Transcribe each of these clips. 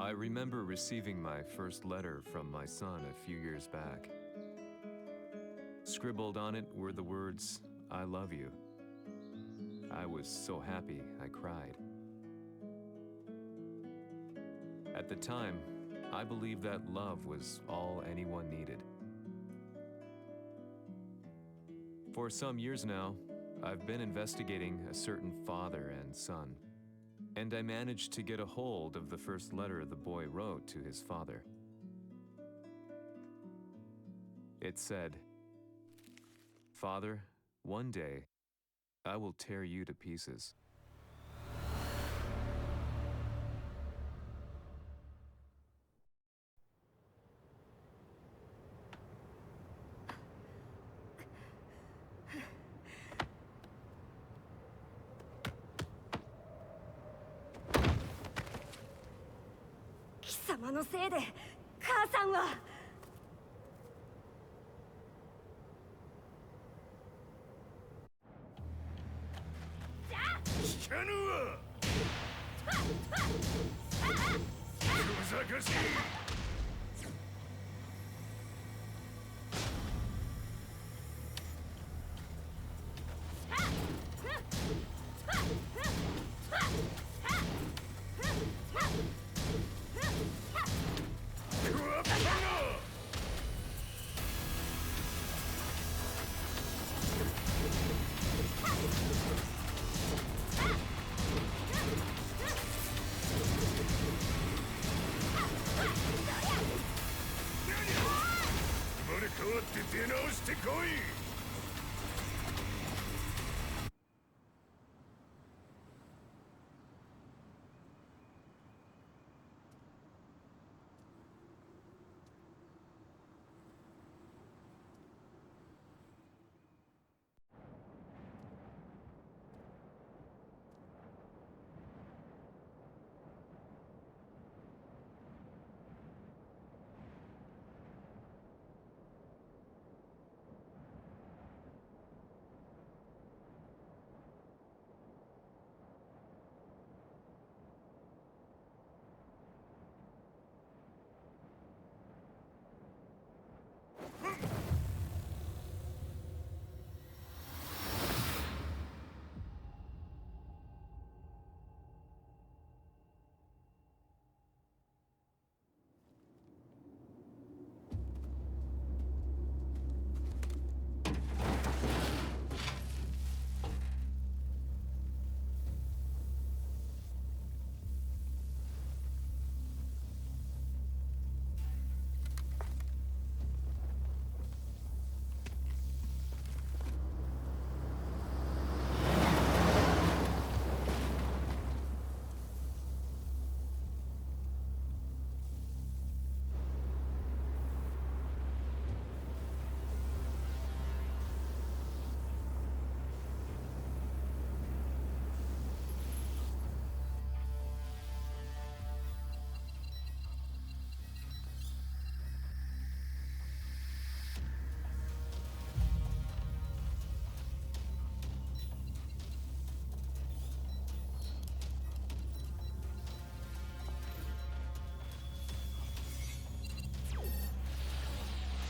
I remember receiving my first letter from my son a few years back. Scribbled on it were the words, "I love you." I was so happy I cried. At the time, I believed that love was all anyone needed. For some years now, I've been investigating a certain father and son, and I managed to get a hold of the first letter the boy wrote to his father. It said, "Father, one day, I will tear you to pieces."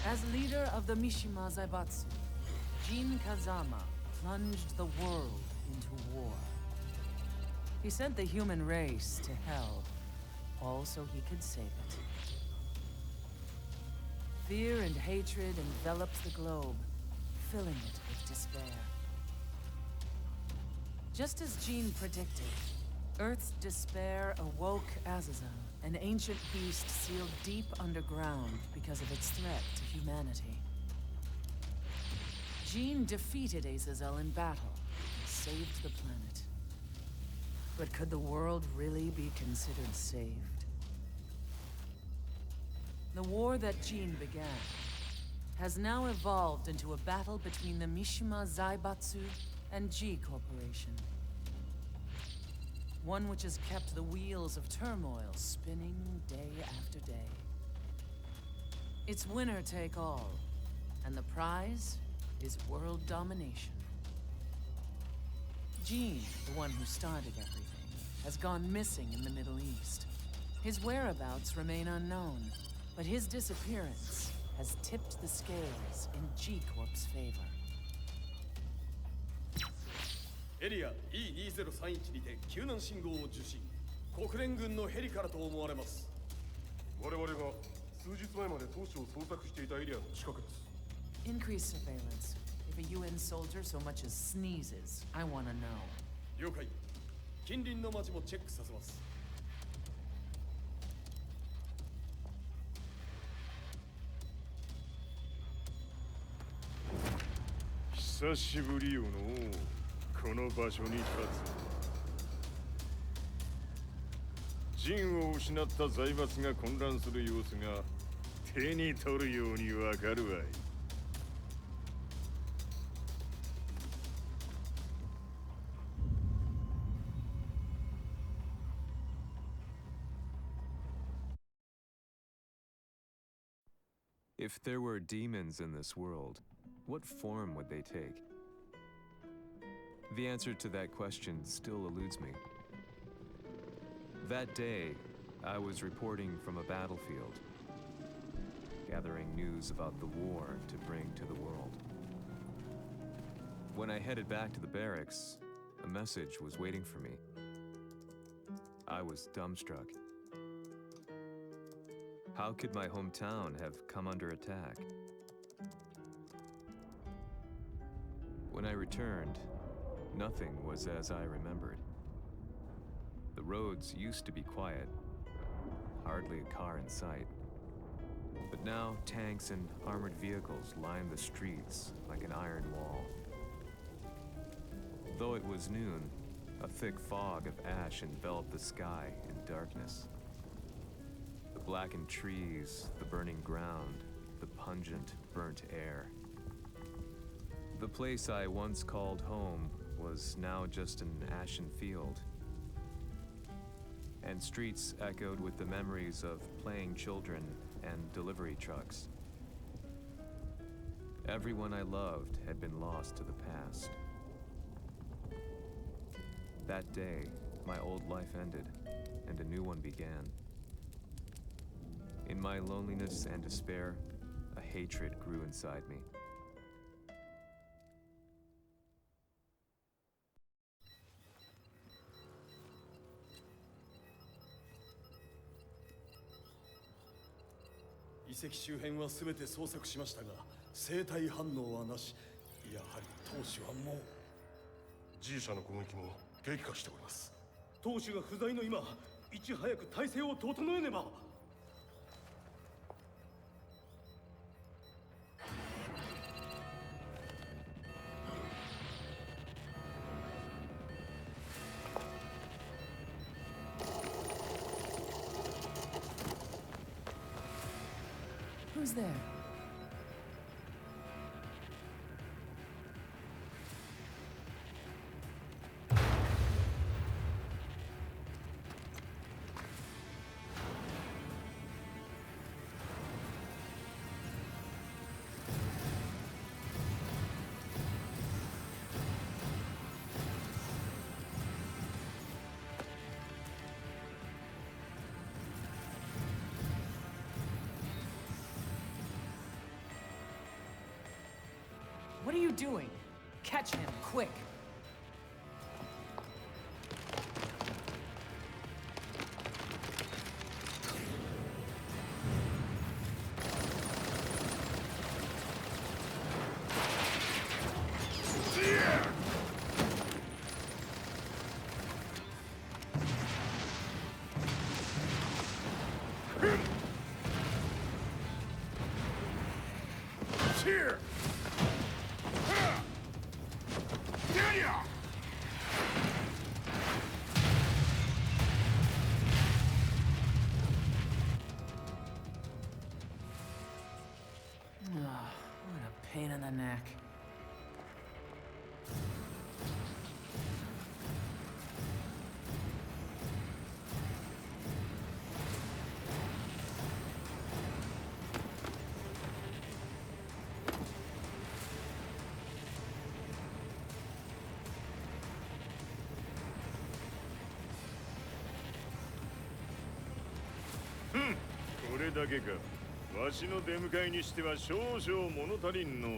As leader of the Mishima Zaibatsu, Jin Kazama plunged the world into war. He sent the human race to hell, all so he could save it. Fear and hatred enveloped the globe, filling it with despair. Just as Jin predicted, Earth's despair awoke Azazel, an ancient beast sealed deep underground because of its threat to humanity. Jin defeated Azazel in battle and saved the planet. But could the world really be considered saved? The war that Jin began has now evolved into a battle between the Mishima Zaibatsu and G Corporation. One which has kept the wheels of turmoil spinning day after day. It's winner take all, and the prize is world domination. Jin, the one who started everything, has gone missing in the Middle East. His whereabouts remain unknown, but his disappearance has tipped the scales in G-Corp's favor. エリア E2031 にて救難信号を受信。国連軍のヘリからと思われます。我々が数日前まで当初を捜索していたエリアの近くです。Increase surveillance. If a UN soldier so much as sneezes, I want to know. 了解。近隣の町もチェックさせます。久しぶりよのこの場所に立つ。陣を失った財閥が混乱する様子が手に取るようにわかるわい。If there were demons in this world, what form would they take? The answer to that question still eludes me. That day, I was reporting from a battlefield, gathering news about the war to bring to the world. When I headed back to the barracks, a message was waiting for me. I was dumbstruck. How could my hometown have come under attack? When I returned, nothing was as I remembered. The roads used to be quiet, hardly a car in sight. But now tanks and armored vehicles line the streets like an iron wall. Though it was noon, a thick fog of ash enveloped the sky in darkness. The blackened trees, the burning ground, the pungent, burnt air. The place I once called home was now just an ashen field. And streets echoed with the memories of playing children and delivery trucks. Everyone I loved had been lost to the past. That day, my old life ended, and a new one began. In my loneliness and despair, a hatred grew inside me.遺跡周辺は全て捜索しましたが、生体反応はなし。やはり当主はもう。G 社の攻撃も激化しております。当主が不在の今、いち早く体制を整えねば。Who's there? What are you doing? Catch him, quick! Here! What a pain in the neck. だけか。わしの出迎えにしては少々物足りんの。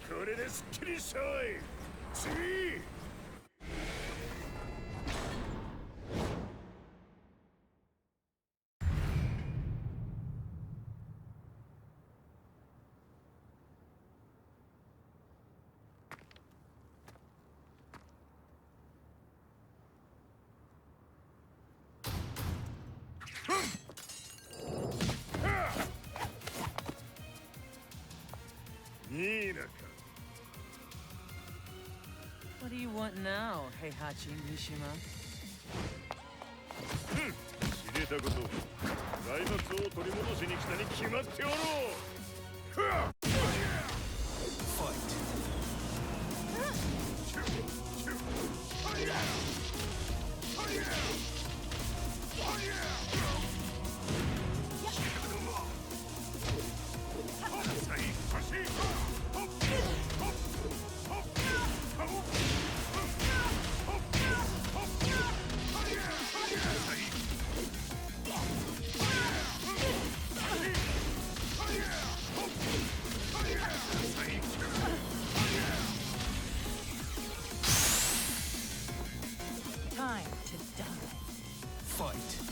これですっきりしたい。次。ニーナか。What do you want now, Heihachi Mishima? 知れたこと。財閥を取り戻しに来たに決まっておろう。Time to die. Fight.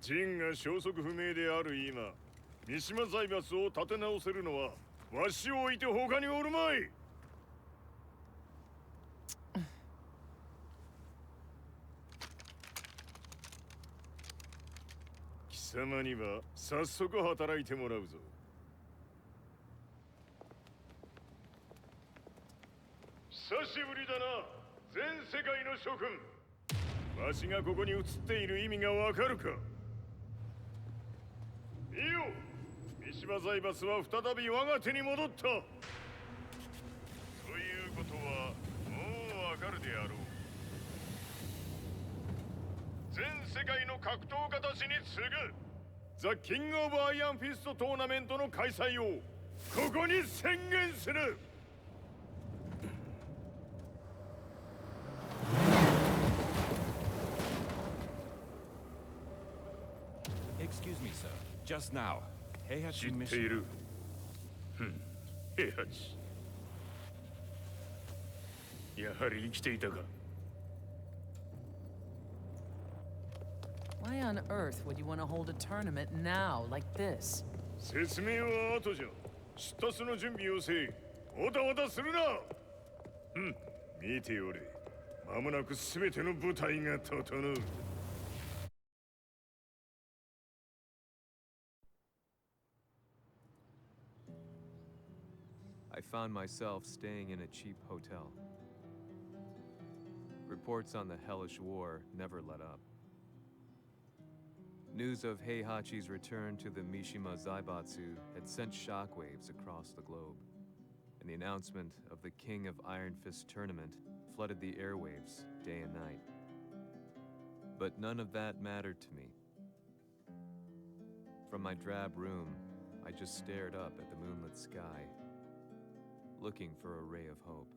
ジンが消息不明である今、三島財閥を立て直せるのはわしを置いて他におるまい。貴様には早速働いてもらうぞ。しぶりだな。全世界の諸君。わしがここに映っている意味がわかるか。見よ、三島財閥は再び我が手に戻った。ということはもうわかるであろう。全世界の格闘家たちに次ぐザ・キング・オブ・アイアンフィストトーナメントの開催をここに宣言する。Excuse me, sir. Just now, Heihachi 知ってい mission. る。平八。やはり生きていたか。Why on earth would you want to hold a tournament now, like this? 説明は後じゃ。出立の準備をせい。おたおたするな。見ておれ。間もなく全ての部隊が整う。I found myself staying in a cheap hotel. Reports on the hellish war never let up. News of Heihachi's return to the Mishima Zaibatsu had sent shockwaves across the globe, and the announcement of the King of Iron Fist tournament flooded the airwaves day and night. But none of that mattered to me. From my drab room, I just stared up at the moonlit sky, looking for a ray of hope.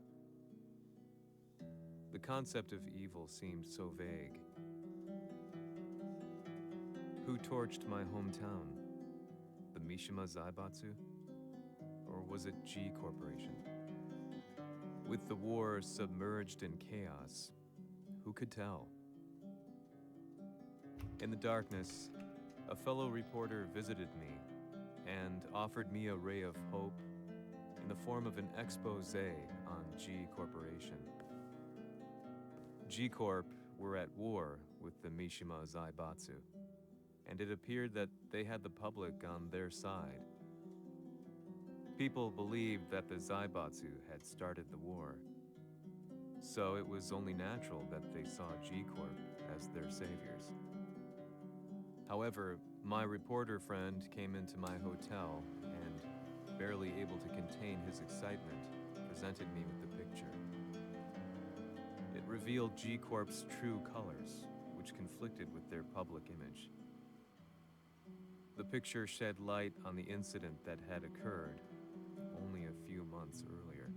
The concept of evil seemed so vague. Who torched my hometown? The Mishima Zaibatsu? Or was it G Corporation? With the war submerged in chaos, who could tell? In the darkness, a fellow reporter visited me and offered me a ray of hope in the form of an expose on G Corporation. G Corp were at war with the Mishima Zaibatsu, and it appeared that they had the public on their side. People believed that the Zaibatsu had started the war, so it was only natural that they saw G Corp as their saviors. However, my reporter friend came into my hotel and, barely able to contain his excitement, presented me with the picture. It revealed G Corp's true colors, which conflicted with their public image. The picture shed light on the incident that had occurred only a few months earlier.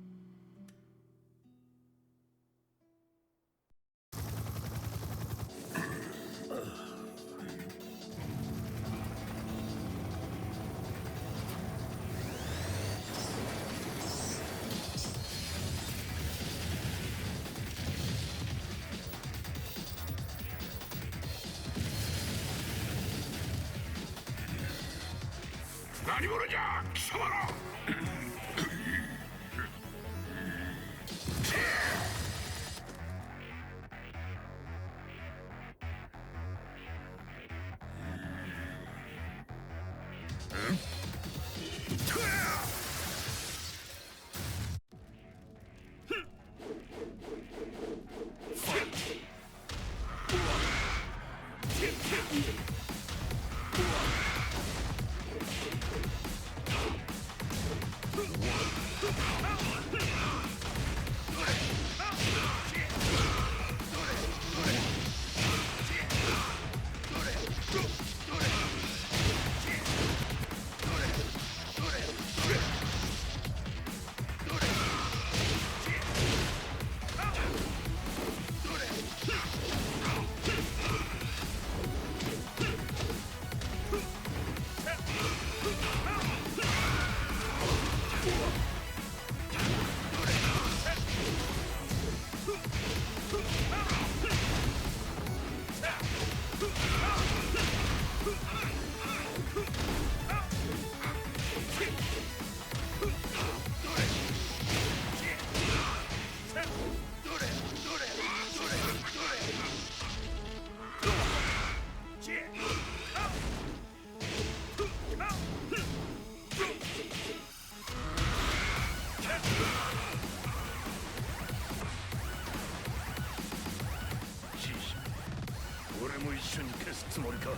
も一緒に消すつもりか。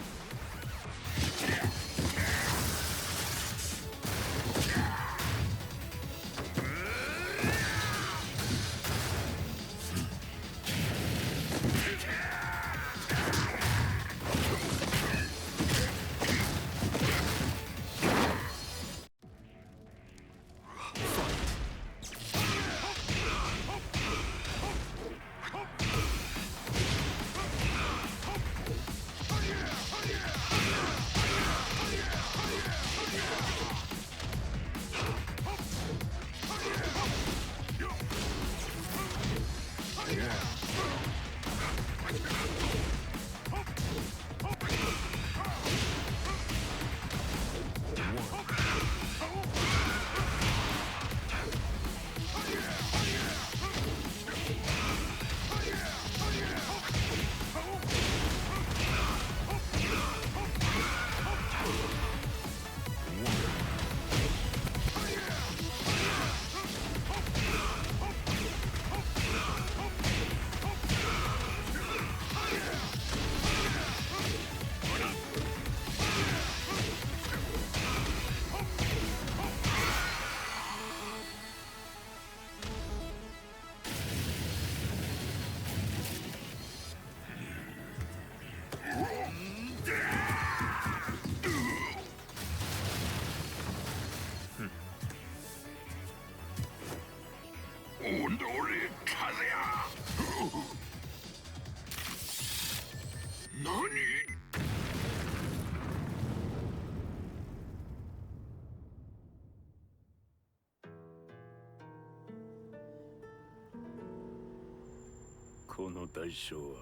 この代償は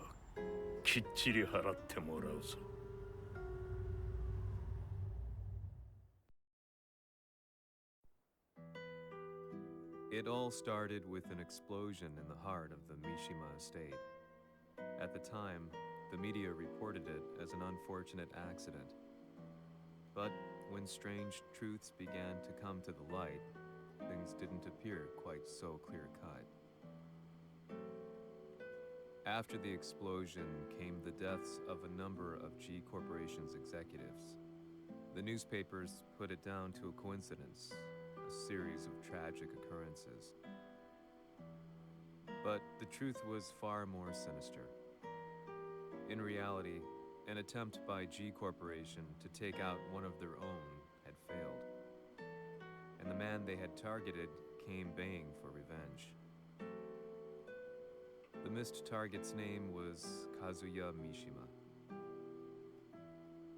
きっちり払ってもらうぞ。It all started with an explosion in the heart of the Mishima estate. At the time, the media reported it as an unfortunate accident. But when strange truths began to come to the light, things didn't appear quite so clear-cut. After the explosion came the deaths of a number of G Corporation's executives. The newspapers put it down to a coincidence, a series of tragic occurrences. But the truth was far more sinister. In reality, an attempt by G Corporation to take out one of their own had failed. And the man they had targeted came baying for revenge. The missed target's name was Kazuya Mishima.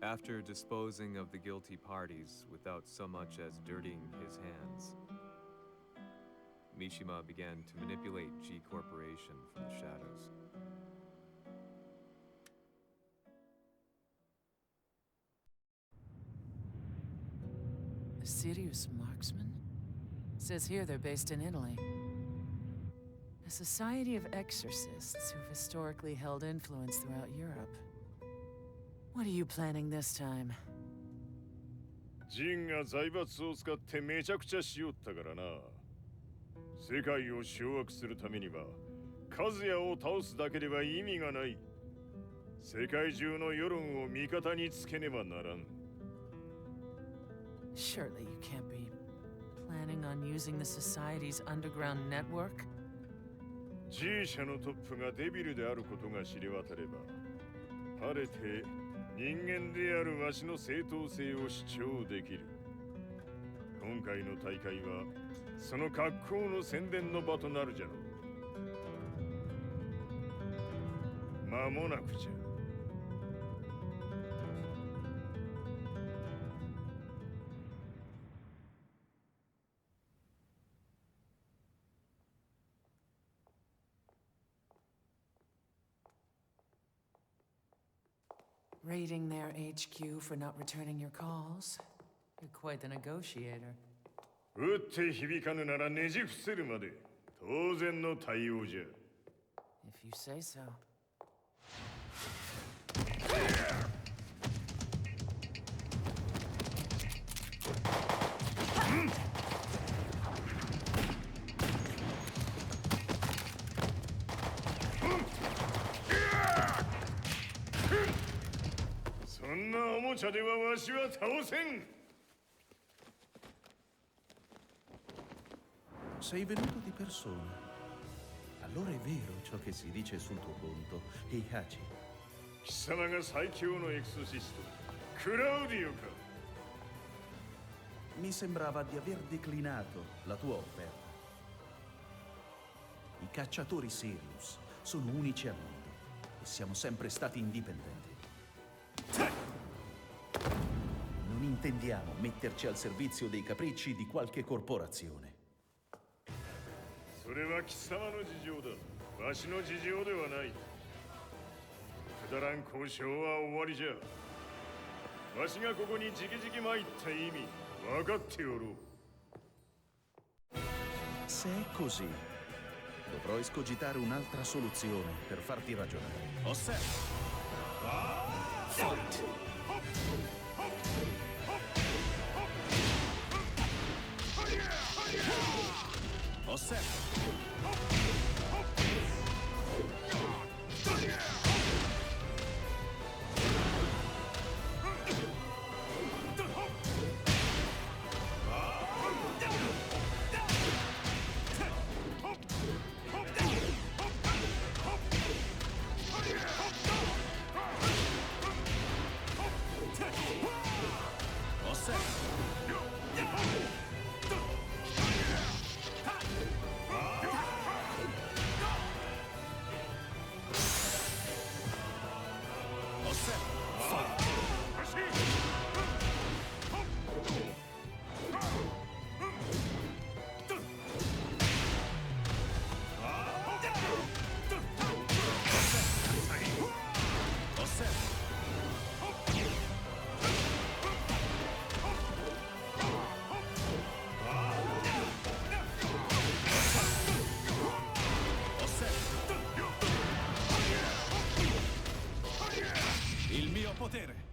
After disposing of the guilty parties without so much as dirtying his hands, Mishima began to manipulate G Corporation from the shadows. A serious marksman? Says here they're based in Italy. A society of exorcists who've historically held influence throughout Europe. What are you planning this time? ジンが財閥を使ってめちゃくちゃしよったからな。世界を掌握するためには、カズヤを倒すだけでは意味がない。世界中の世論を味方につけねばならん。Surely you can't be planning on using the society's underground network? G 社のトップがデビルであることが知れ渡れば、晴れて人間であるわしの正当性を主張できる。今回の大会はその格好の宣伝の場となるじゃろう。間もなくじゃ。Raiding their HQ for not returning your calls? You're quite the negotiator. 撃って響かぬならねじ伏せるまで当然の対応じゃ。If you say so. 茶ではわしは倒せん。 Sei venuto di persona. Allora è vero ciò che si dice sul tuo conto, Heihachi. 貴様が最強のエクソシストクラウディオか。 Mi sembrava di aver declinato la tua offerta. I cacciatori Sirius sono unici al mondo e siamo sempre stati indipendenti. Non intendiamo metterci al servizio dei capricci di qualche corporazione. それは貴様の事情だ。わしの事情ではない。くだらん交渉は終わりじゃ。わしがここに直々参った意味分かっておろう。 Se è così, dovrò escogitare un'altra soluzione per farti ragionare. Osserva. Fight! Osserva. Il mio potere.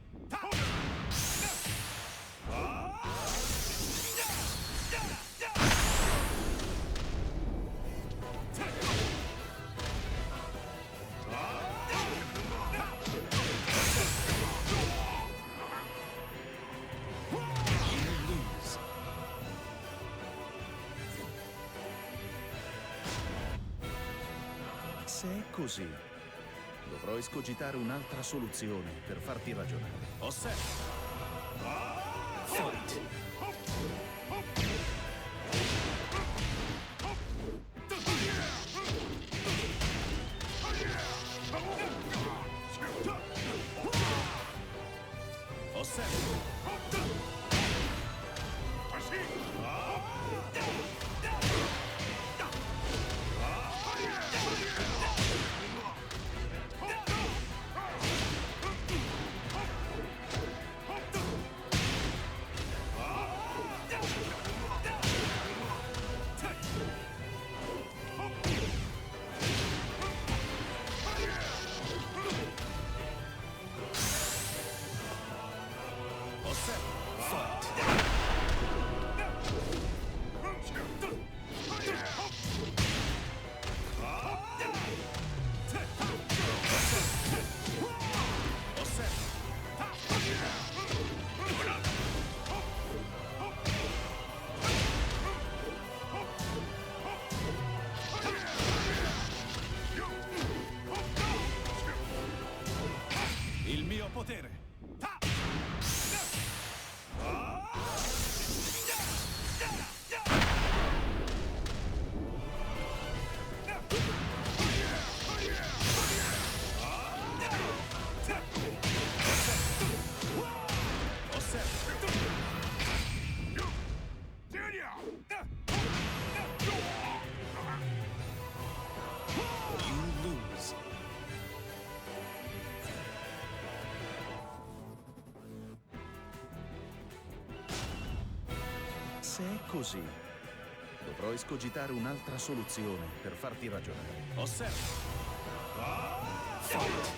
Se è così, dovrò escogitare un'altra soluzione per farti ragionare. Osserva. Fight! Osserva. Il mio potere. You lose. Se è così, dovrò escogitare un'altra soluzione per farti ragionare. Osserva. Fight!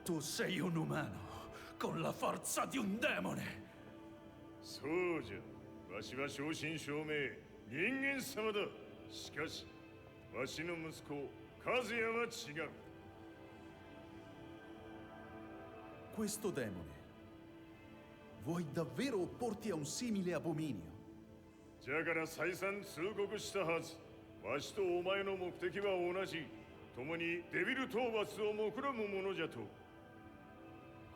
Tu sei un umano, con la forza di un demone. そうじゃ。わしは正真正銘人間様だ。しかしわしの息子和也は違う。 Questo demone, vuoi davvero opporti a un simile abominio? じゃから再三通告したはず。わしとお前の目的は同じ。共にデビル討伐を目論むものじゃと。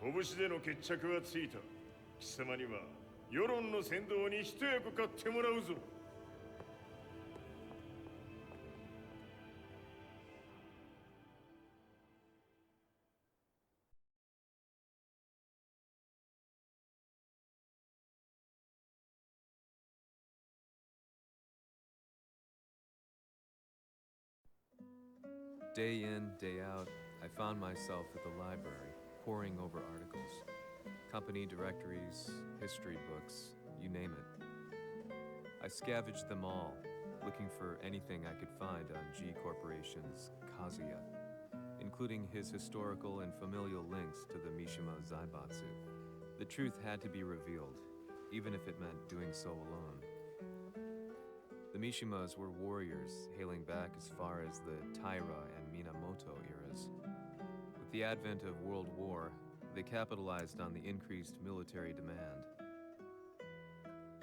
拳での決着はついた。貴様には世論の先導に一役買ってもらうぞ。 Day in, day out, I found myself at the library, poring over articles. Company directories, history books, you name it. I scavenged them all, looking for anything I could find on G Corporation's Kazuya, including his historical and familial links to the Mishima Zaibatsu. The truth had to be revealed, even if it meant doing so alone. The Mishimas were warriors hailing back as far as the Taira and Minamoto eras. With the advent of World War, they capitalized on the increased military demand.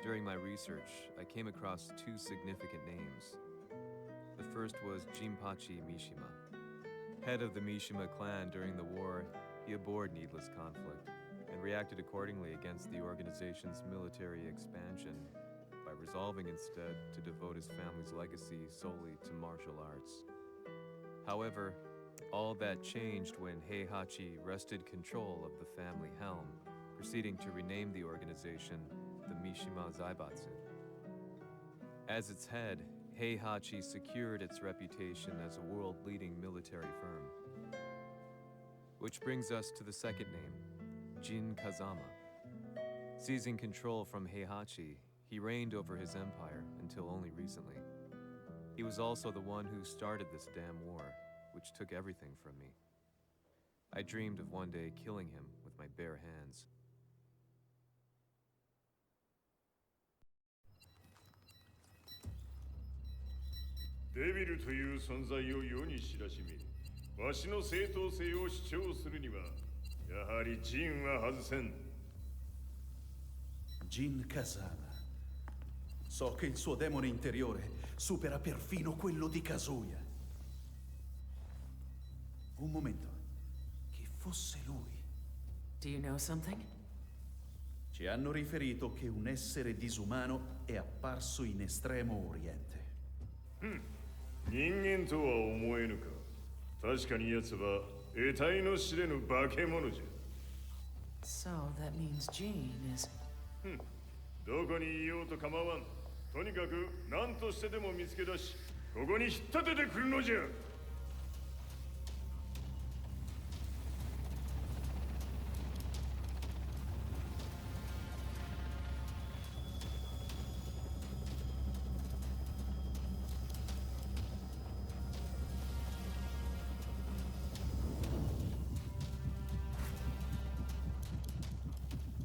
During my research, I came across two significant names. The first was Jinpachi Mishima. Head of the Mishima clan during the war, he abhorred needless conflict and reacted accordingly against the organization's military expansion by resolving instead to devote his family's legacy solely to martial arts. However, all that changed when Heihachi wrested control of the family helm, proceeding to rename the organization the Mishima Zaibatsu. As its head, Heihachi secured its reputation as a world-leading military firm. Which brings us to the second name, Jin Kazama. Seizing control from Heihachi, he reigned over his empire until only recently. He was also the one who started this damn war, which took everything from me. I dreamed of one day killing him with my bare hands. デビルという存在を世に知らしめ、わしの正当性を主張するには、やはりジンは外せん。 Jin Kazama. So che il suo demone interiore supera perfino quello di Kazuya. Un momento. Chi fosse lui? Do you know something? Ci hanno riferito che un essere disumano è apparso in Estremo Oriente. 人間とは思えぬか。確かに奴は得体の知れぬ化け物じゃ。 So that means Jean is... どこにいようと構わん。とにかく何としてでも見つけ出し、ここに引っ立ててくるのじゃ。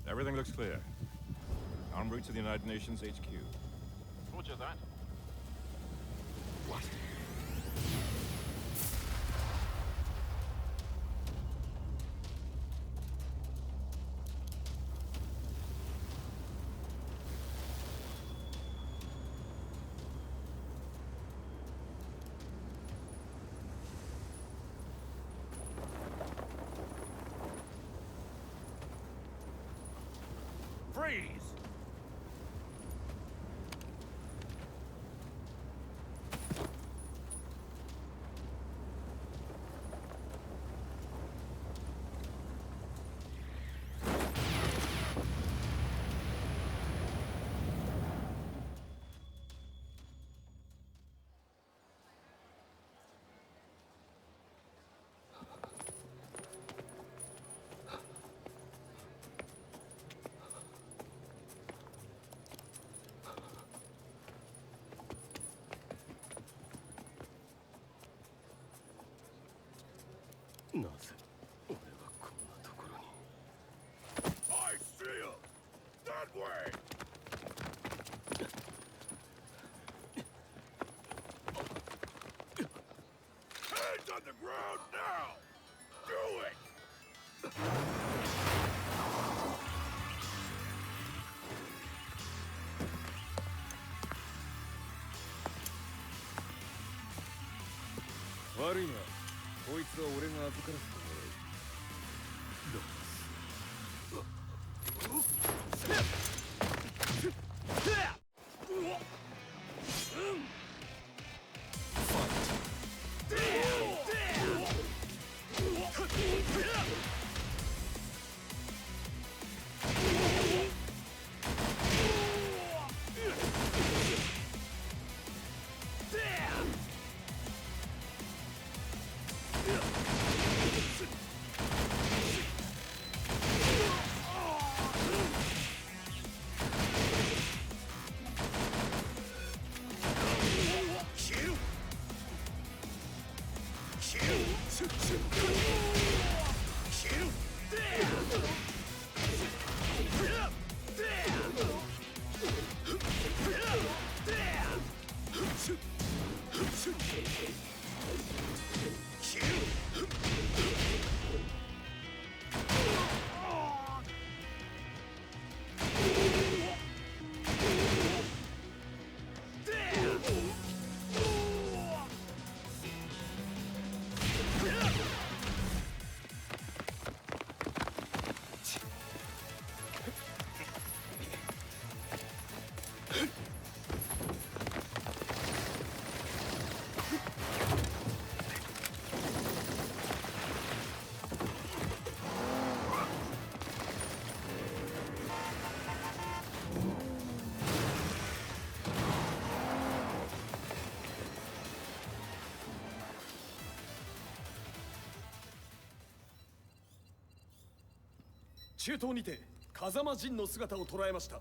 Everything looks clear. En route to the United Nations HQ. Roger that. What? Freeze! ground now! Do it!悪いな。こいつは俺が預からせてもらう。中東にて風間陣の姿を捉えました。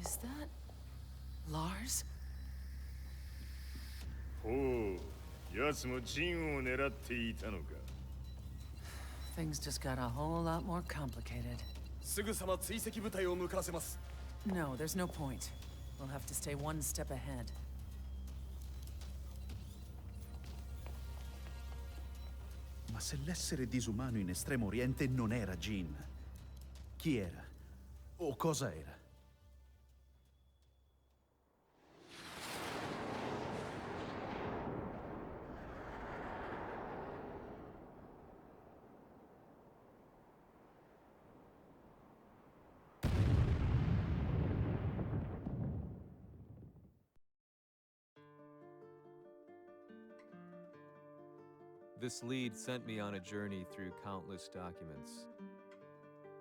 Is that Lars? ほう、奴も陣を狙っていたのか。Things just got a whole lot more complicated. すぐさま追跡部隊を向かわせます。No, there's no point. We'll have to stay one step ahead. Ma se l'essere disumano in Estremo Oriente non era Jin, chi era? O cosa era? This lead sent me on a journey through countless documents,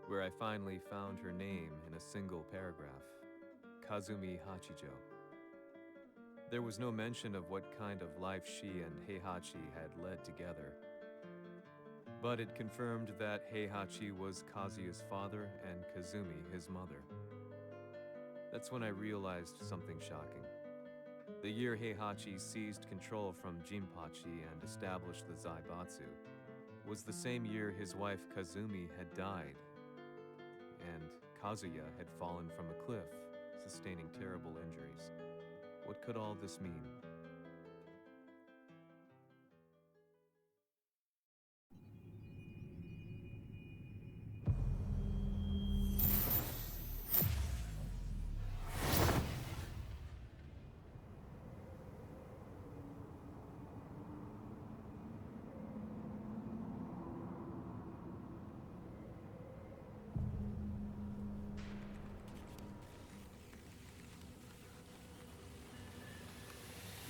where I finally found her name in a single paragraph, Kazumi Hachijo. There was no mention of what kind of life she and Heihachi had led together, but it confirmed that Heihachi was Kazuya's father and Kazumi his mother. That's when I realized something shocking. The year Heihachi seized control from Jinpachi and established the Zaibatsu was the same year his wife Kazumi had died, and Kazuya had fallen from a cliff, sustaining terrible injuries. What could all this mean?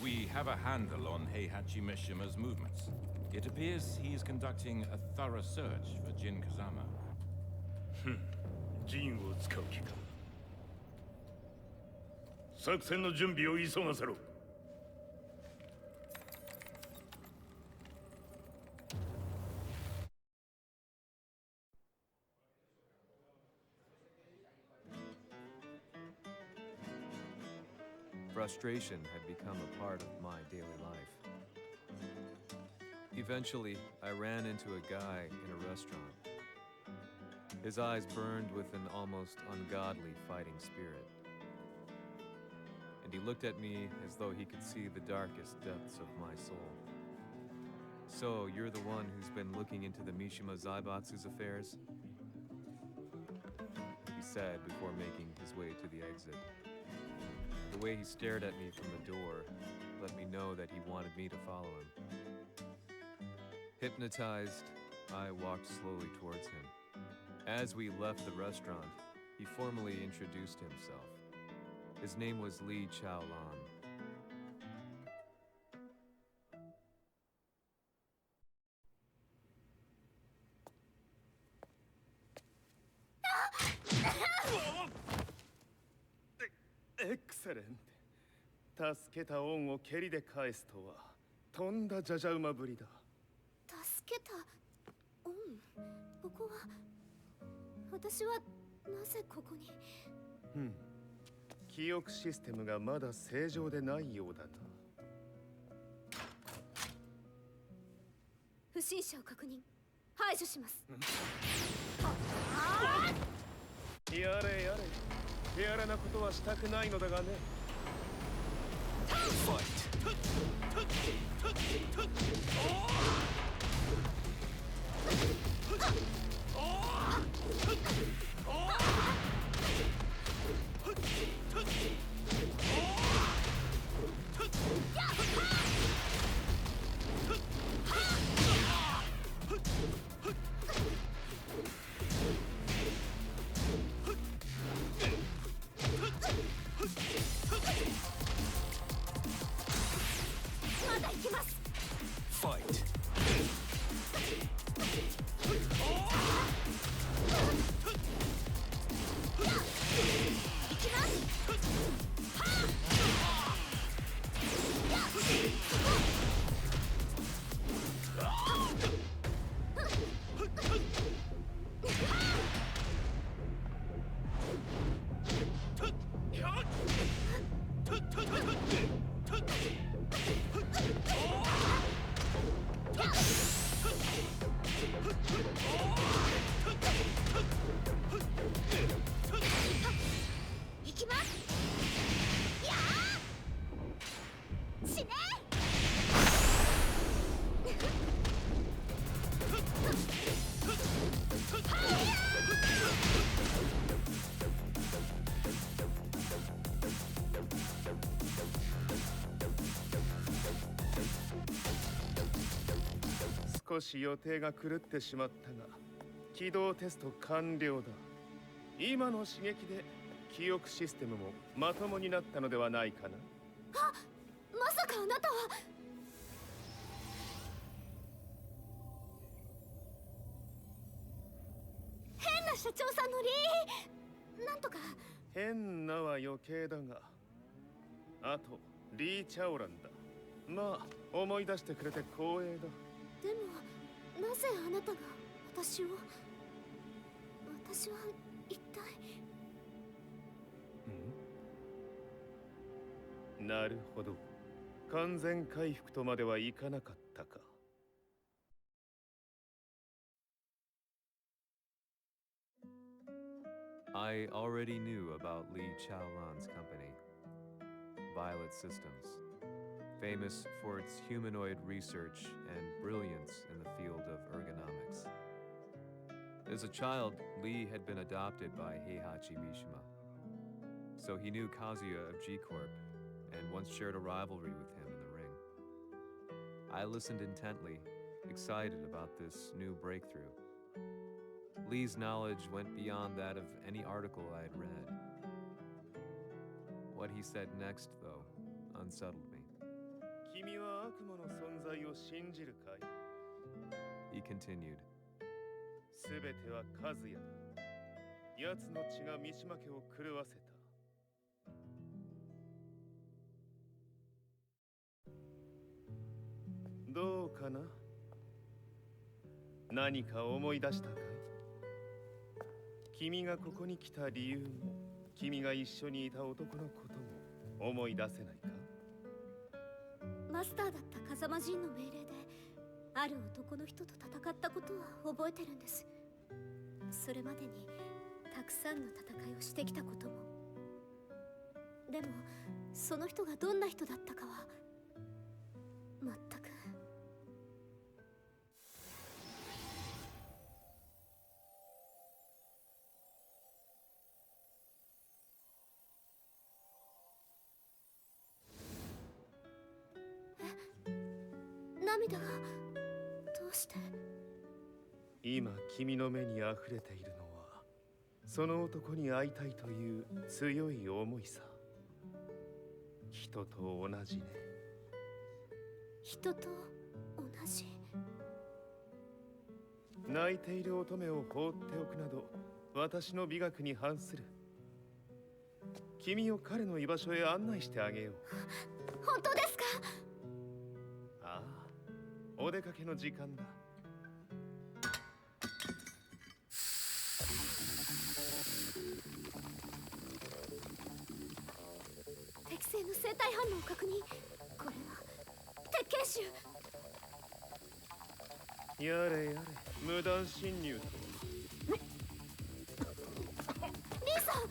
We have a handle on Heihachi Mishima's movements. It appears he is conducting a thorough search for Jin Kazama. 陣を使う気か。作戦の準備を急がせろ。Frustration had become a part of my daily life. Eventually, I ran into a guy in a restaurant. His eyes burned with an almost ungodly fighting spirit. and he looked at me as though he could see the darkest depths of my soul. So, you're the one who's been looking into the Mishima Zaibatsu's affairs? He said before making his way to the exit. The way he stared at me from the door let me know that he wanted me to follow him. Hypnotized, I walked slowly towards him. As we left the restaurant, he formally introduced himself. His name was Li Chaolan. Excellent. 助けた恩を蹴りで返すとはとんだじゃじゃ馬ぶりだ。助けた恩。ここは私はなぜここに。記憶システムがまだ正常でないようだな。不審者を確認。排除します。やれやれ。手荒なことはしたくないのだがね。まだ行きます。Fight! 行きます。やー。死ね。少し予定が狂ってしまったが、起動テスト完了だ。今の刺激で記憶システムもまともになったのではないかな。あ、まさかあなたは。変な社長さんのなんとか。変なは余計だが、あとリー・チャオランだ。まあ思い出してくれて光栄だ。でもなぜあなたが私を。私は一体。なるほど。完全回復とまではいかなかったか。I already knew about Li Chaolan's company, Violet Systems, famous for its humanoid research and brilliance in the field of ergonomics. As a child, Li had been adopted by Heihachi Mishima, so he knew Kazuya of G-Corp and once shared a rivalry with him in the ring. I listened intently, excited about this new breakthrough. Lee's knowledge went beyond that of any article I had read. What he said next, though, unsettled me. 君は悪魔の存在を信じるかい? He continued. すべてはカズヤだ。奴の血が三島家を狂わせた。どうかな？何か思い出したかい？君がここに来た理由も、君が一緒にいた男のことも思い出せないか？マスターだった風間陣の命令で、ある男の人と戦ったことは覚えてるんです。それまでにたくさんの戦いをしてきたことも。でもその人がどんな人だったかは全く。涙がどうして？今君の目にあふれているのはその男に会いたいという強い思いさ。人と同じね。人と同じ。泣いている乙女を放っておくなど私の美学に反する。君を彼の居場所へ案内してあげよう。本当ですか？ああ、お出かけの時間だ。適正の生体反応を確認。これは鉄拳臭。やれやれ、無断侵入とは。リーさん。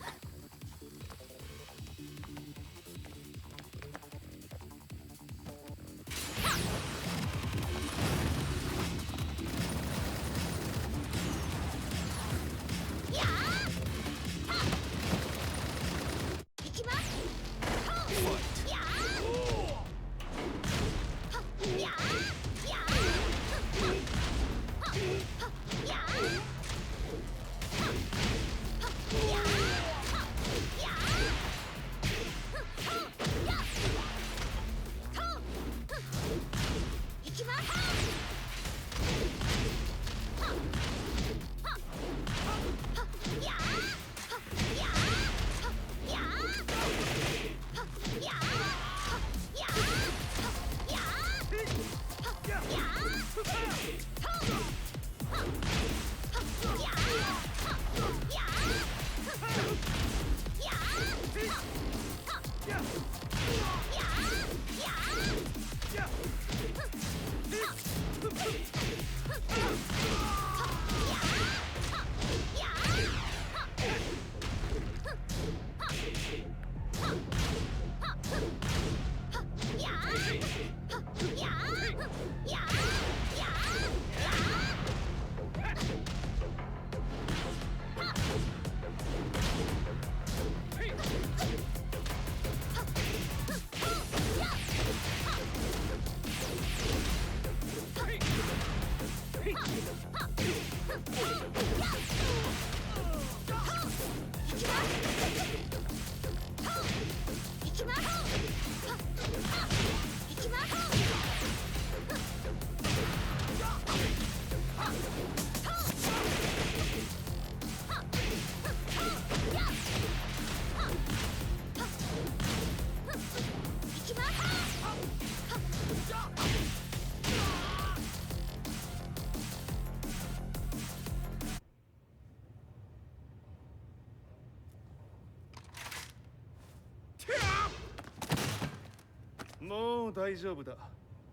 もう大丈夫だ。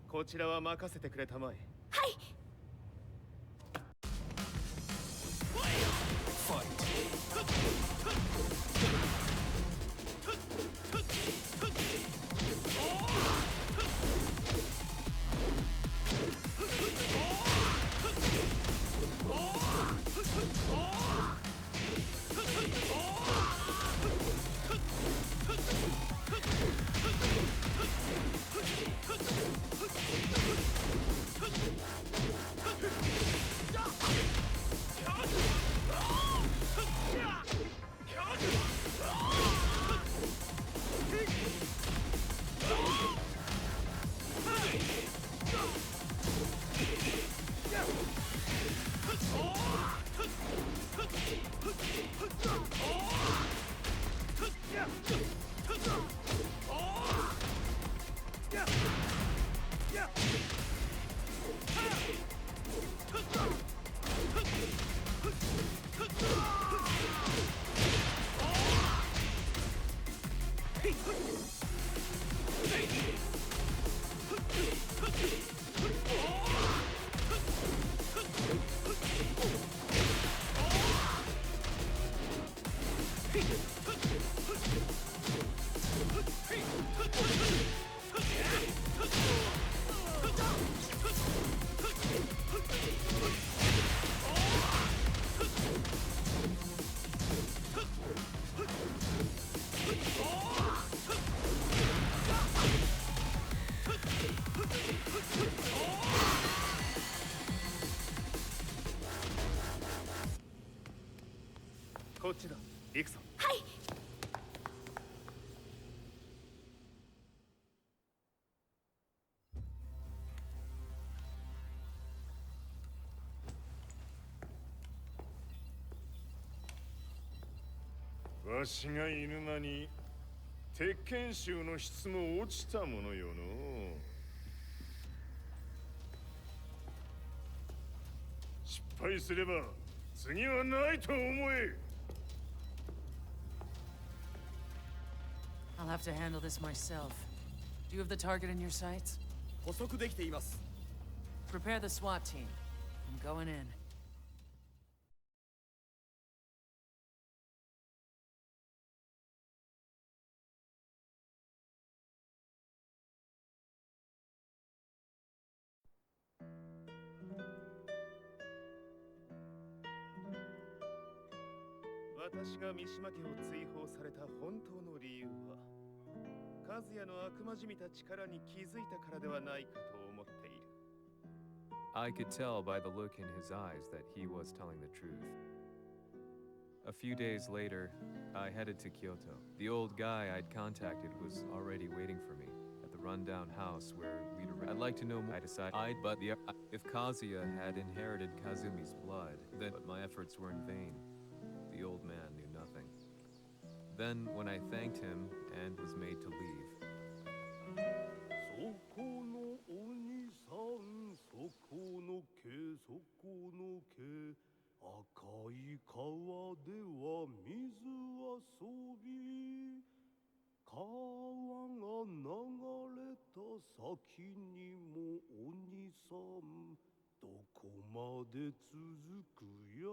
こちらは任せてくれたまえ。はい。わしが犬間に鉄拳衆の質も落ちたものよの。失敗すれば次はないと思え。I'll have to handle this myself. Do you have the target in your sights? 捕捉できています。 Prepare the SWAT team. I'm going in. 私が三島家を追放された本当の理由は、和也の悪魔じみた力に気づいたからではないかと思っている。I could tell by the look in his eyes that he was telling the truth. A few days later, I headed to Kyoto. The old guy I'd contacted was already waiting for me at the rundown house where I'd like to know more. I decided if Kazuya had inherited Kazumi's blood, then but my efforts were in vain. The old man knew nothing. Then, when I thanked him and was made to leave, そこのお兄さん、そこの毛、そこの毛、赤い川では水遊び、川が流れた先にもお兄さん、どこまで続くや、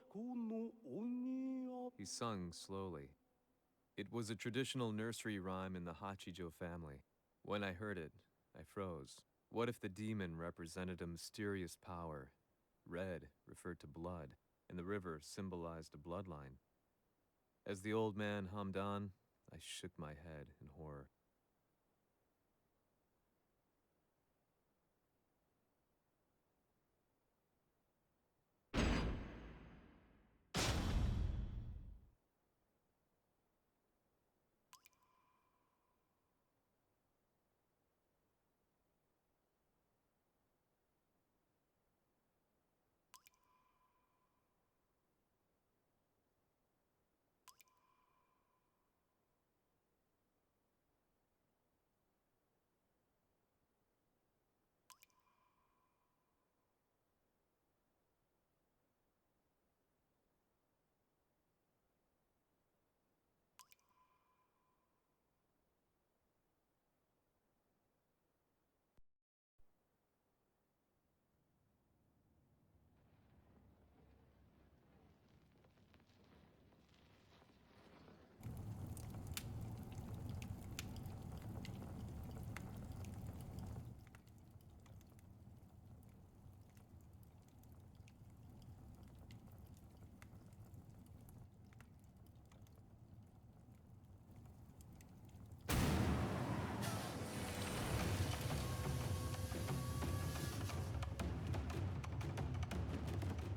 この鬼や。 he sung slowly. It was a traditional nursery rhyme in the Hachijo family. When I heard it, I froze. What if the demon represented a mysterious power? Red referred to blood, and the river symbolized a bloodline. As the old man hummed on, I shook my head in horror.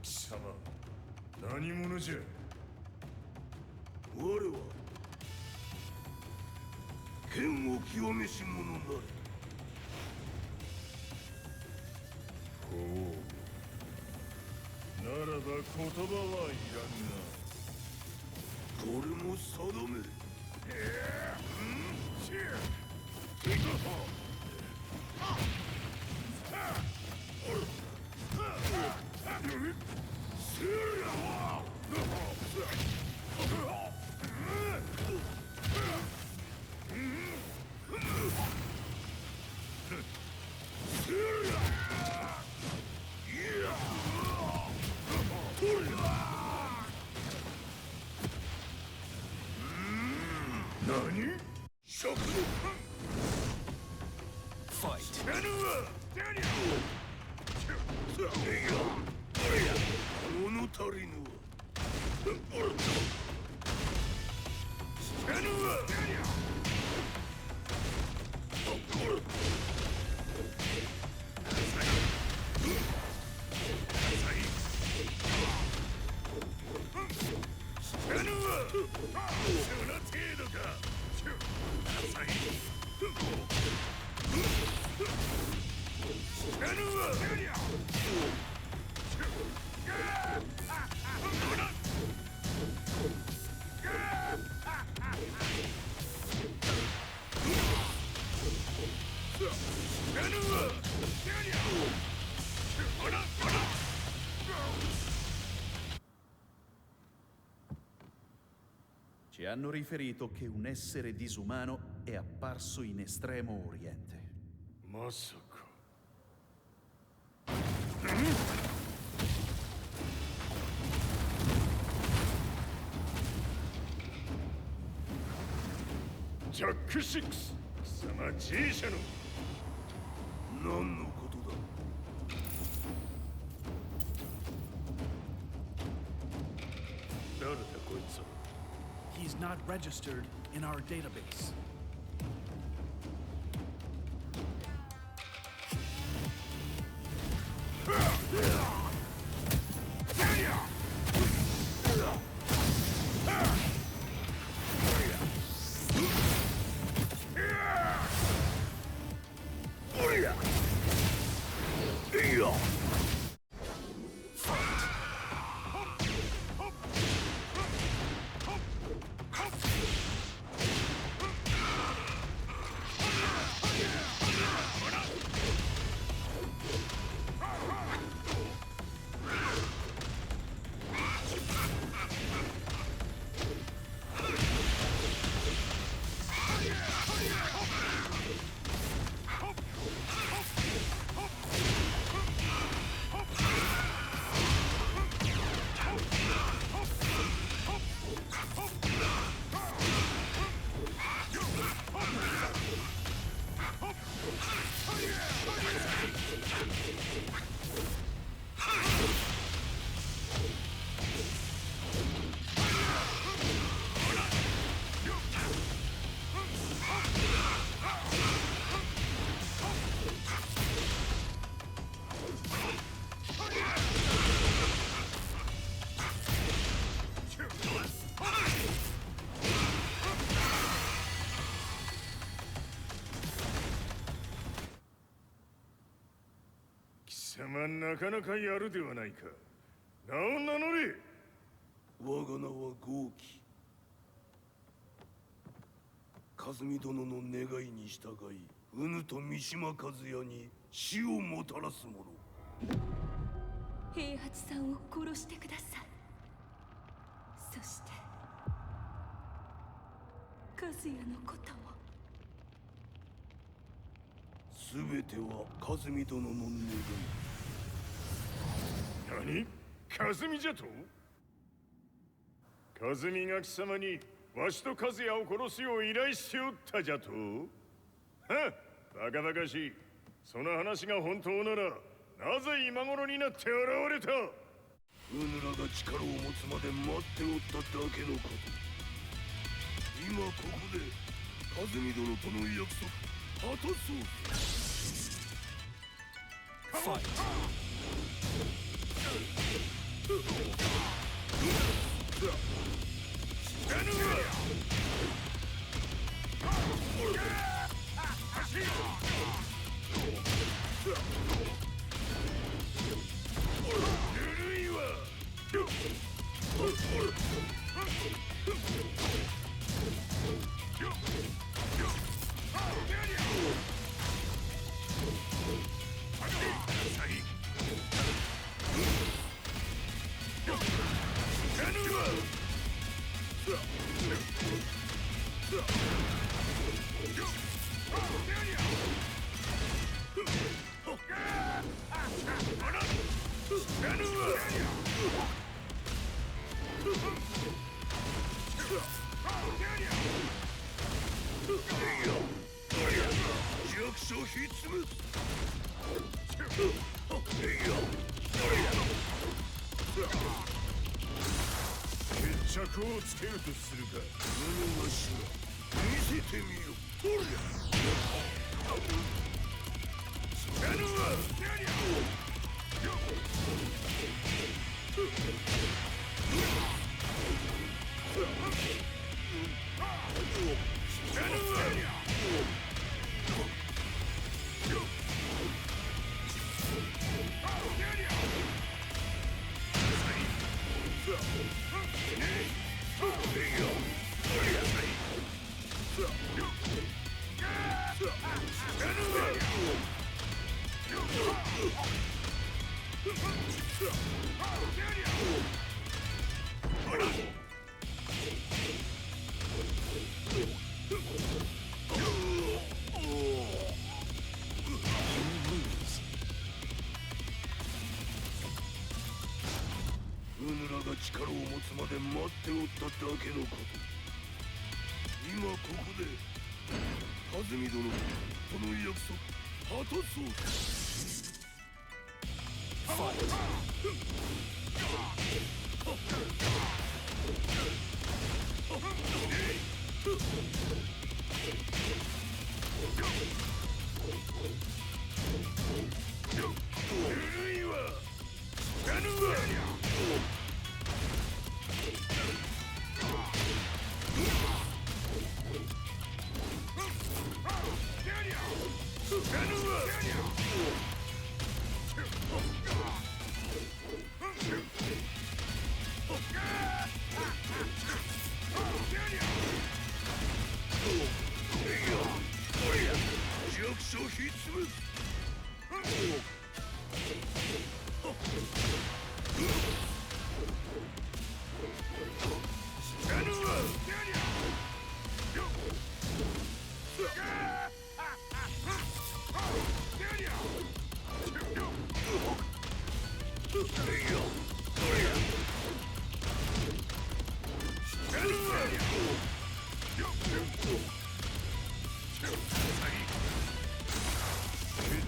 貴様、何者じゃ。我は剣を極めし者なり。ほう。ならば言葉はいらんな。これも定め。何？ 物足りぬわ。hanno riferito che un essere disumano è apparso in Estremo Oriente. まさか。ジャック6、貴様 G 社の何のことだ。誰だこいつは。 He's not registered in our database.なかなかやるではないか。名を名乗れ。我が名は豪輝。和美殿の願いに従い、うぬと三島和也に死をもたらす者。平八さんを殺してください。そして和也のことも。すべては和美殿の願い。何？和美じゃと？和美が貴様にわしと和也を殺すよう依頼しておったじゃと？はっ、バカバカしい。その話が本当なら、なぜ今頃になって現れた？うぬらが力を持つまで待っておっただけのこと。今ここで和美殿との約束果たそう。Fight.決着をつけるとするか。うぬわしが見せてみよ。おりゃ。やるわ。待っておっただけのこと。今ここで和美殿とこの約束果たそう。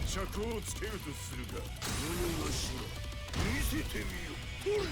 決着をつけるとするか。何がしら見せてみよ。どれ。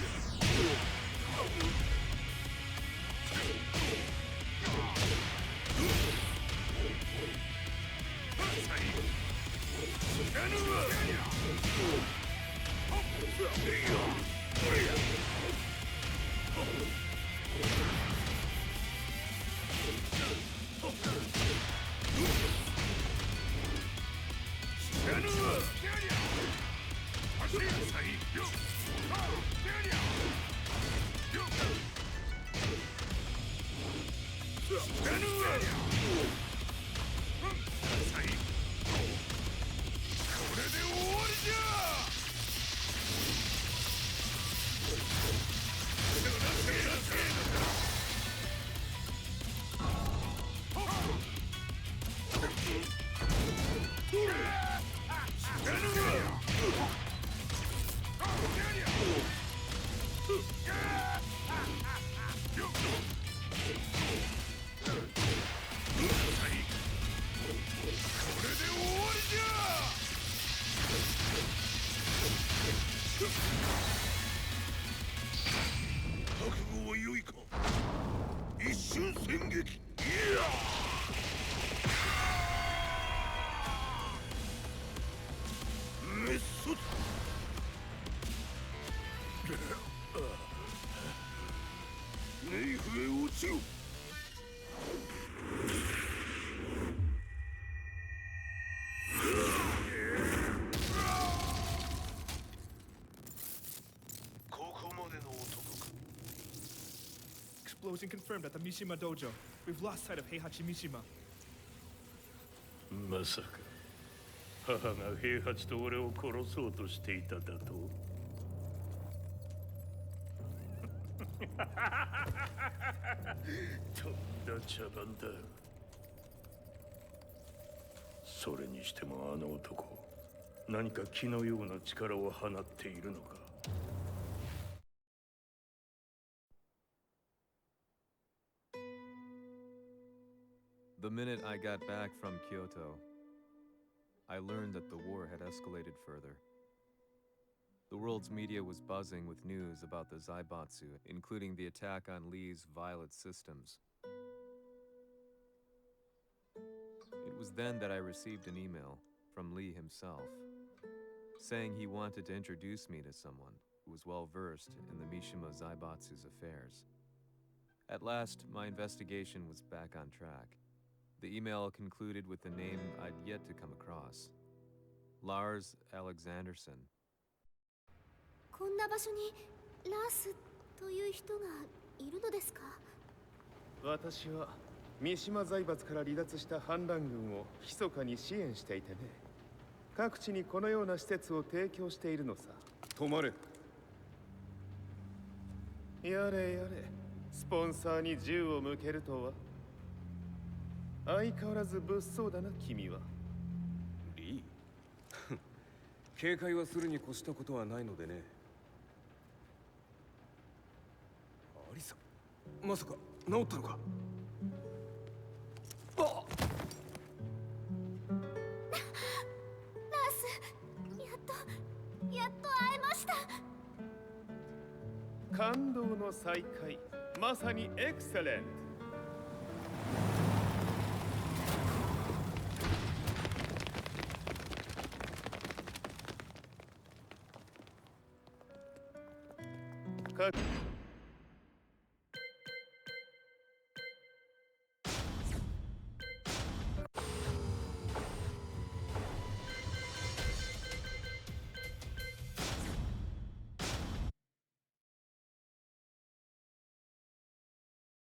覚悟は良いか。一瞬戦撃。メッソ。ネイフへ落ちろ。Explosion confirmed at the Mishima Dojo. We've lost sight of Heihachi Mishima. まさか母が平八と俺を殺そうとしていただと。とんだ茶番だ。それにしてもあの男、何か気のような力を放っているのか。The minute I got back from Kyoto, I learned that the war had escalated further. The world's media was buzzing with news about the Zaibatsu, including the attack on Lee's Violet systems. It was then that I received an email from Lee himself, saying he wanted to introduce me to someone who was well-versed in the Mishima Zaibatsu's affairs. At last, my investigation was back on track. The email concluded with a name I'd yet to come across. Lars Alexanderson. こんな場所にラースという人がいるのですか？私は三島財閥から離脱した反乱軍を密かに支援していてね。各地にこのような施設を提供しているのさ。止まれ。やれやれ、スポンサーに銃を向けるとは。相変わらず物騒だな、君は。リー警戒はするに越したことはないのでね。アリサまさか治ったのか。あっナース、やっと会えました。感動の再会、まさにエクセレント。か